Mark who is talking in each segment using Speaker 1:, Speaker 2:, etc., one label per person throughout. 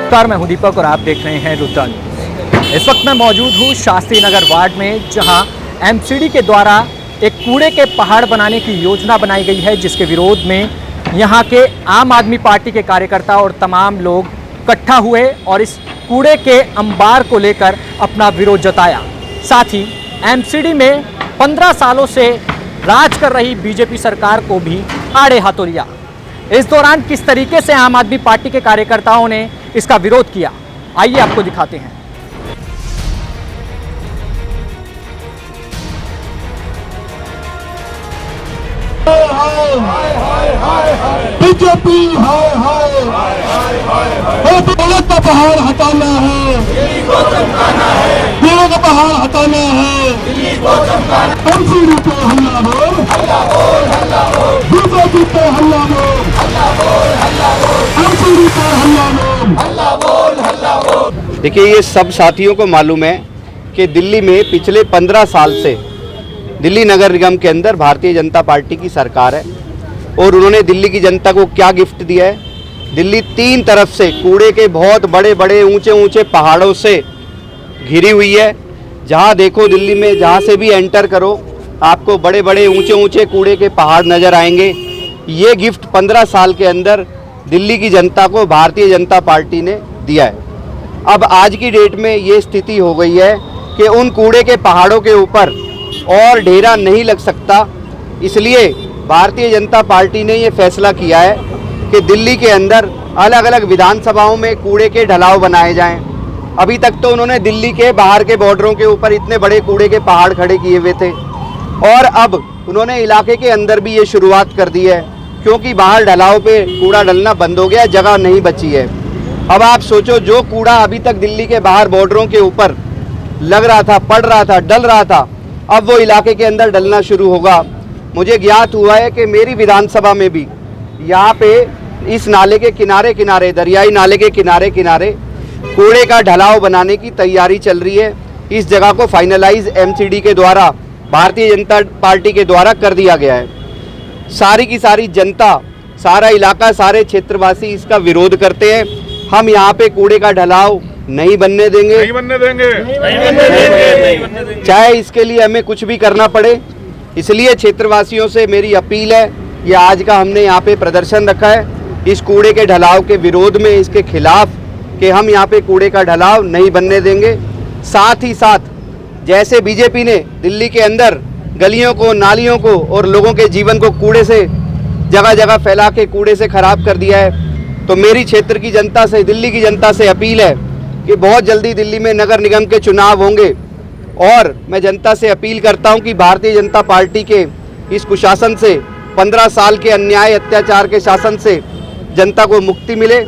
Speaker 1: नमस्कार, मैं हूं दीपक और आप देख रहे हैं रुद्रा न्यूज़। इस वक्त मैं मौजूद हूं शास्त्री नगर वार्ड में, जहां एमसीडी के द्वारा एक कूड़े के पहाड़ बनाने की योजना बनाई गई है, जिसके विरोध में यहां के आम आदमी पार्टी के कार्यकर्ता और तमाम लोग इकट्ठा हुए और इस कूड़े के अंबार को लेकर अपना विरोध जताया। साथ ही एमसीडी में 15 सालों से राज कर रही बीजेपी सरकार को भी आड़े हाथों लिया। इस दौरान किस तरीके से आम आदमी पार्टी के कार्यकर्ताओं ने इसका विरोध किया, आइए आपको दिखाते हैं।
Speaker 2: बीजेपी हाय हाय दौलत का पहाड़ हटाना है, दिल्ली को चमकाना है, दिल्ली का पहाड़ हटाना है, दिल्ली को चमकाना है। एमसीडी पे हल्ला बोल, हल्ला बोल, हल्ला बोल, बीजेपी पे हल्ला बोल, हल्ला बोल, हल्ला बोल, एमसीडी पे हल्ला बोल, हल्ला बोल, हल्ला बोल।
Speaker 3: देखिए, ये सब साथियों को मालूम है कि दिल्ली में पिछले 15 साल से दिल्ली नगर निगम के अंदर भारतीय जनता पार्टी की सरकार है और उन्होंने दिल्ली की जनता को क्या गिफ्ट दिया है। दिल्ली तीन तरफ से कूड़े के बहुत बड़े बड़े ऊंचे ऊंचे पहाड़ों से घिरी हुई है। जहां देखो दिल्ली में, जहां से भी एंटर करो, आपको बड़े बड़े ऊंचे ऊंचे कूड़े के पहाड़ नज़र आएंगे। ये गिफ्ट 15 साल के अंदर दिल्ली की जनता को भारतीय जनता पार्टी ने दिया है। अब आज की डेट में ये स्थिति हो गई है कि उन कूड़े के पहाड़ों के ऊपर और ढेरा नहीं लग सकता। इसलिए भारतीय जनता पार्टी ने ये फैसला किया है कि दिल्ली के अंदर अलग अलग विधानसभाओं में कूड़े के ढलाव बनाए जाएं। अभी तक तो उन्होंने दिल्ली के बाहर के बॉर्डरों के ऊपर इतने बड़े कूड़े के पहाड़ खड़े किए हुए थे और अब उन्होंने इलाके के अंदर भी ये शुरुआत कर दी है, क्योंकि बाहर ढलाव पे कूड़ा डलना बंद हो गया, जगह नहीं बची है। अब आप सोचो, जो कूड़ा अभी तक दिल्ली के बाहर बॉर्डरों के ऊपर लग रहा था, पड़ रहा था, डल रहा था, अब वो इलाके के अंदर डलना शुरू होगा। मुझे ज्ञात हुआ है कि मेरी विधानसभा में भी यहाँ पे इस नाले के किनारे किनारे, दरियाई नाले के किनारे किनारे कूड़े का ढलाव बनाने की तैयारी चल रही है। इस जगह को फाइनलाइज एमसीडी के द्वारा, भारतीय जनता पार्टी के द्वारा कर दिया गया है। सारी की सारी जनता, सारा इलाका, सारे क्षेत्रवासी इसका विरोध करते हैं। हम यहाँ पे कूड़े का ढलाव नहीं बनने देंगे,
Speaker 2: नहीं बनने देंगे, नहीं बनने देंगे,
Speaker 3: चाहे इसके लिए हमें कुछ भी करना पड़े। इसलिए क्षेत्रवासियों से मेरी अपील है, ये आज का हमने यहाँ पे प्रदर्शन रखा है इस कूड़े के ढलाव के विरोध में, इसके खिलाफ, कि हम यहाँ पे कूड़े का ढलाव नहीं बनने देंगे। साथ ही साथ जैसे बीजेपी ने दिल्ली के अंदर गलियों को, नालियों को और लोगों के जीवन को कूड़े से जगह जगह फैला के कूड़े से खराब कर दिया है, तो मेरी क्षेत्र की जनता से, दिल्ली की जनता से अपील है कि बहुत जल्दी दिल्ली में नगर निगम के चुनाव होंगे और मैं जनता से अपील करता हूं कि भारतीय जनता पार्टी के इस कुशासन से, 15 साल के अन्याय अत्याचार के शासन से जनता को मुक्ति मिले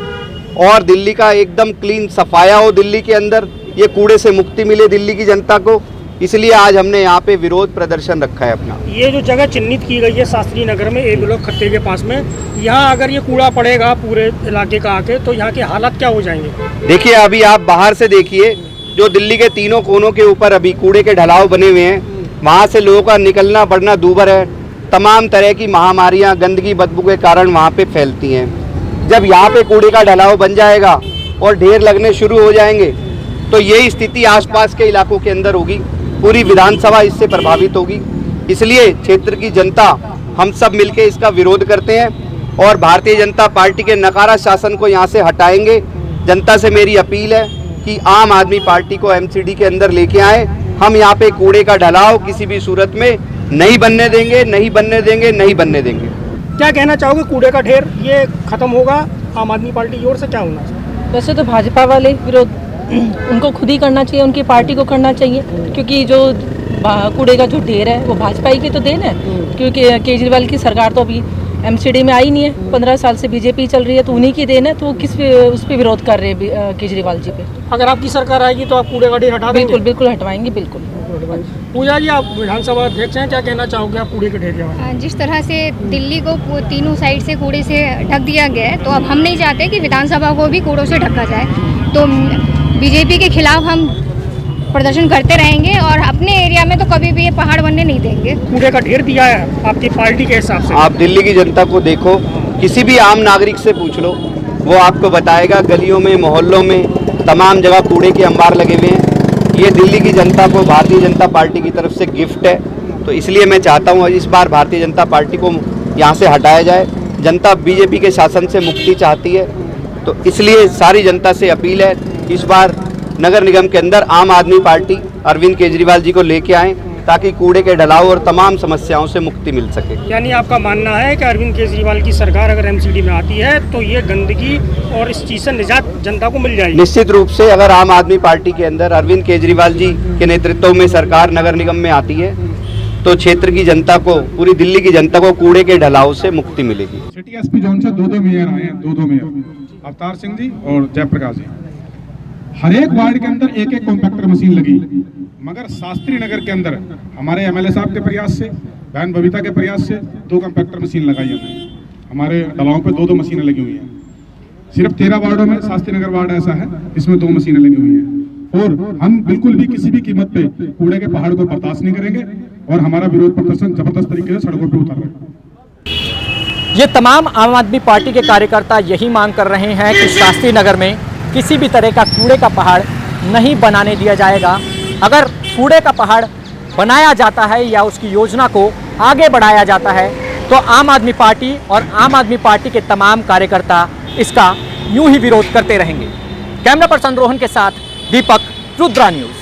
Speaker 3: और दिल्ली का एकदम क्लीन सफाया हो, दिल्ली के अंदर ये कूड़े से मुक्ति मिले दिल्ली की जनता को। इसलिए आज हमने यहाँ पे विरोध प्रदर्शन रखा है अपना।
Speaker 4: ये जो जगह चिन्हित की गई है शास्त्री नगर में, ए ब्लॉक खत्ते के पास में, यहाँ अगर ये कूड़ा पड़ेगा पूरे इलाके का आके, तो यहाँ के हालात क्या हो जाएंगे?
Speaker 3: देखिए, अभी आप बाहर से देखिए, जो दिल्ली के तीनों कोनों के ऊपर अभी कूड़े के ढलाव बने हुए हैं, वहाँ से लोगों का निकलना बढ़ना दूभर है। तमाम तरह की महामारियाँ गंदगी बदबू के कारण वहाँ पे फैलती हैं। जब यहाँ पे कूड़े का ढलाव बन जाएगा और ढेर लगने शुरू हो जाएंगे, तो यही स्थिति आसपास के इलाकों के अंदर होगी। पूरी विधानसभा इससे प्रभावित होगी। इसलिए क्षेत्र की जनता, हम सब मिलकर इसका विरोध करते हैं और भारतीय जनता पार्टी के नकारा शासन को यहाँ से हटाएंगे। जनता से मेरी अपील है कि आम आदमी पार्टी को एमसीडी के अंदर लेके आए। हम यहाँ पे कूड़े का ढलाव किसी भी सूरत में नहीं बनने देंगे, नहीं बनने देंगे, नहीं बनने देंगे।
Speaker 4: क्या कहना चाहोगे, कूड़े का ढेर ये खत्म होगा आम आदमी पार्टी की ओर से, क्या होना चाहिए?
Speaker 5: वैसे तो भाजपा वाले विरोध उनको खुद ही करना चाहिए, उनकी पार्टी को करना चाहिए, क्योंकि जो कूड़े का जो ढेर है वो भाजपा ही की तो देन है। क्योंकि केजरीवाल की सरकार तो अभी एमसीडी में आई नहीं है, 15 साल से बीजेपी चल रही है, तो उन्हीं की देन है। तो वो किस पे उस पर विरोध कर रहे हैं केजरीवाल जी पे।
Speaker 4: अगर आपकी सरकार आएगी तो आप कूड़े का ढेर हटा देंगे?
Speaker 5: बिल्कुल बिल्कुल हटवाएंगे, बिल्कुल।
Speaker 4: पूजा जी, आप विधानसभा अध्यक्ष हैं, क्या कहना चाहोगे आप कूड़े के ढेर के बारे में?
Speaker 6: जिस तरह से दिल्ली को तीनों साइड से कूड़े से ढक दिया गया है, तो अब हम नहीं चाहते कि विधानसभा को भी कूड़ों से ढका जाए। तो बीजेपी के खिलाफ हम प्रदर्शन करते रहेंगे और अपने एरिया में तो कभी भी ये पहाड़ बनने नहीं देंगे।
Speaker 4: कूड़े का ढेर दिया है आपकी पार्टी के हिसाब से?
Speaker 3: आप दिल्ली की जनता को देखो, किसी भी आम नागरिक से पूछ लो, वो आपको बताएगा। गलियों में, मोहल्लों में तमाम जगह कूड़े के अंबार लगे हुए हैं। ये दिल्ली की जनता को भारतीय जनता पार्टी की तरफ से गिफ्ट है, तो इसलिए मैं चाहता हूँ इस बार भारतीय जनता पार्टी को यहाँ से हटाया जाए। जनता बीजेपी के शासन से मुक्ति चाहती है, तो इसलिए सारी जनता से अपील है इस बार नगर निगम के अंदर आम आदमी पार्टी अरविंद केजरीवाल जी को लेके आएँ, ताकि कूड़े के ढलाव और तमाम समस्याओं से मुक्ति मिल सके।
Speaker 4: यानी आपका मानना है कि अरविंद केजरीवाल की सरकार अगर एमसीडी में आती है तो ये गंदगी और इस चीज़ से निजात जनता को मिल जाएगी?
Speaker 3: निश्चित रूप से अगर आम आदमी पार्टी के अंदर अरविंद केजरीवाल जी के नेतृत्व में सरकार नगर निगम में आती है तो क्षेत्र की जनता को, पूरी दिल्ली की जनता को कूड़े के ढलाव से मुक्ति मिलेगी।
Speaker 2: सिटी एसपी जोन से दो मेयर आए हैं, दो मेयर, अवतार सिंह जी और जयप्रकाश जी। हर एक वार्ड के अंदर एक एक कॉम्पैक्टर मशीन लगी, मगर शास्त्री नगर के अंदर हमारे एमएलए साहब के प्रयास से, बहन बबीता के प्रयास से 2 कॉम्पैक्टर मशीन लगाई हमने। हमारे ढलावों पे 2 मशीनें लगी हुई हैं। सिर्फ 13 वार्डों में शास्त्री नगर वार्ड ऐसा है जिसमें 2 मशीनें लगी हुई हैं। और हम बिल्कुल भी किसी भी कीमत पे कूड़े के पहाड़ को बर्दाश्त नहीं करेंगे और हमारा विरोध प्रदर्शन जबरदस्त तरीके से सड़कों पर उतर रहे हैं।
Speaker 1: ये तमाम आम आदमी पार्टी के कार्यकर्ता यही मांग कर रहे हैं कि शास्त्री नगर में किसी भी तरह का कूड़े का पहाड़ नहीं बनाने दिया जाएगा। अगर कूड़े का पहाड़ बनाया जाता है या उसकी योजना को आगे बढ़ाया जाता है तो आम आदमी पार्टी और आम आदमी पार्टी के तमाम कार्यकर्ता इसका यूं ही विरोध करते रहेंगे। कैमरा पर्सन रोहन के साथ दीपक, रुद्रा न्यूज़।